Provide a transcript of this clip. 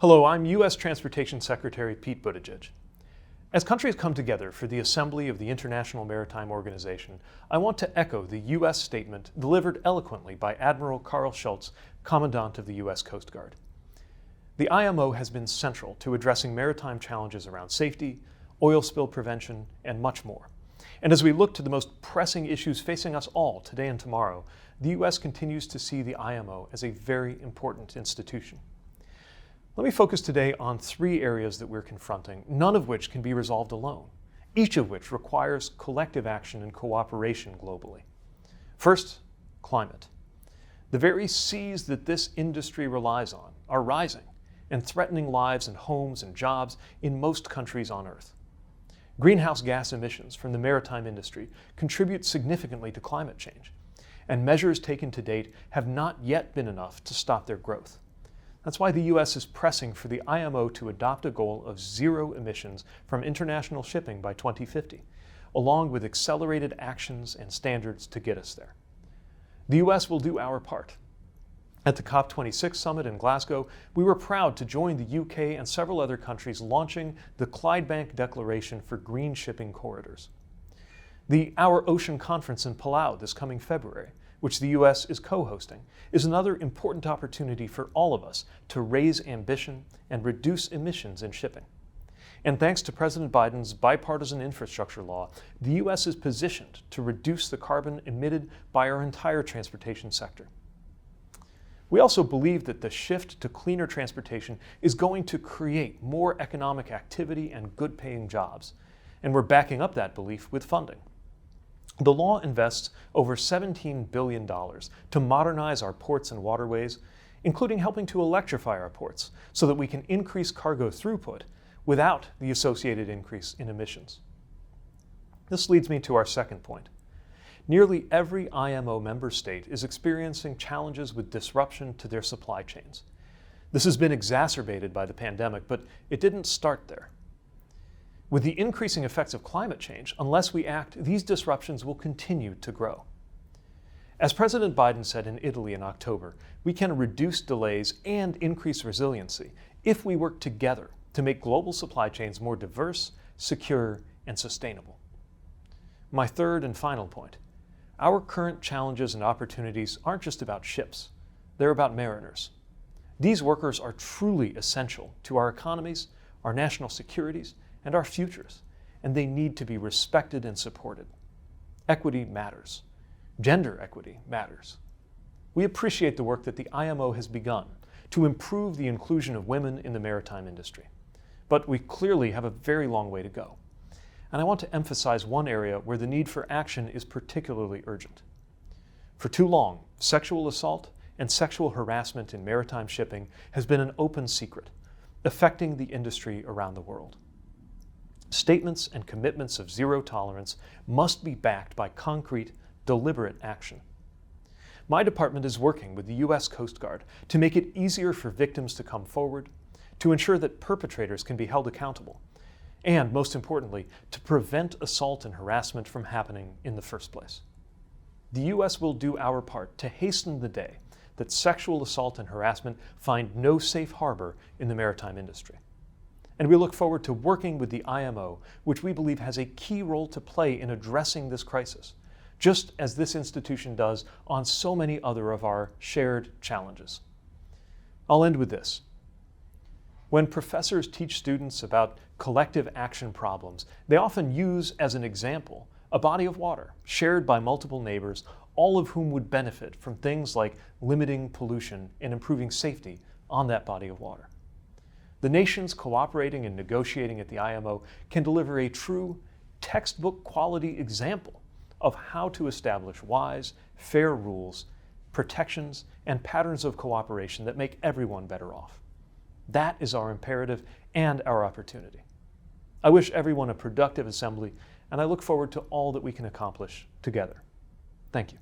Hello, I'm U.S. Transportation Secretary Pete Buttigieg. As countries come together for the assembly of the International Maritime Organization, I want to echo the U.S. statement delivered eloquently by Admiral Carl Schultz, Commandant of the U.S. Coast Guard. The IMO has been central to addressing maritime challenges around safety, oil spill prevention, and much more. And as we look to the most pressing issues facing us all today and tomorrow, the U.S. continues to see the IMO as a very important institution. Let me focus today on three areas that we're confronting, none of which can be resolved alone, each of which requires collective action and cooperation globally. First, climate. The very seas that this industry relies on are rising and threatening lives and homes and jobs in most countries on Earth. Greenhouse gas emissions from the maritime industry contribute significantly to climate change, and measures taken to date have not yet been enough to stop their growth. That's why the U.S. is pressing for the IMO to adopt a goal of zero emissions from international shipping by 2050, along with accelerated actions and standards to get us there. The U.S. will do our part. At the COP26 summit in Glasgow, we were proud to join the UK and several other countries launching the Clydebank Declaration for Green Shipping Corridors. The Our Ocean Conference in Palau this coming February, which the U.S. is co-hosting, is another important opportunity for all of us to raise ambition and reduce emissions in shipping. And thanks to President Biden's bipartisan infrastructure law, the U.S. is positioned to reduce the carbon emitted by our entire transportation sector. We also believe that the shift to cleaner transportation is going to create more economic activity and good-paying jobs, and we're backing up that belief with funding. The law invests over $17 billion to modernize our ports and waterways, including helping to electrify our ports so that we can increase cargo throughput without the associated increase in emissions. This leads me to our second point. Nearly every IMO member state is experiencing challenges with disruption to their supply chains. This has been exacerbated by the pandemic, but it didn't start there. With the increasing effects of climate change, unless we act, these disruptions will continue to grow. As President Biden said in Italy in October, we can reduce delays and increase resiliency if we work together to make global supply chains more diverse, secure, and sustainable. My third and final point. Our current challenges and opportunities aren't just about ships, they're about mariners. These workers are truly essential to our economies, our national securities, and our futures, and they need to be respected and supported. Equity matters. Gender equity matters. We appreciate the work that the IMO has begun to improve the inclusion of women in the maritime industry, but we clearly have a very long way to go. And I want to emphasize one area where the need for action is particularly urgent. For too long, sexual assault and sexual harassment in maritime shipping has been an open secret, affecting the industry around the world. Statements and commitments of zero tolerance must be backed by concrete, deliberate action. My department is working with the U.S. Coast Guard to make it easier for victims to come forward, to ensure that perpetrators can be held accountable, and, most importantly, to prevent assault and harassment from happening in the first place. The U.S. will do our part to hasten the day that sexual assault and harassment find no safe harbor in the maritime industry. And we look forward to working with the IMO, which we believe has a key role to play in addressing this crisis, just as this institution does on so many other of our shared challenges. I'll end with this. When professors teach students about collective action problems, they often use as an example a body of water shared by multiple neighbors, all of whom would benefit from things like limiting pollution and improving safety on that body of water. The nations cooperating and negotiating at the IMO can deliver a true textbook quality example of how to establish wise, fair rules, protections, and patterns of cooperation that make everyone better off. That is our imperative and our opportunity. I wish everyone a productive assembly, and I look forward to all that we can accomplish together. Thank you.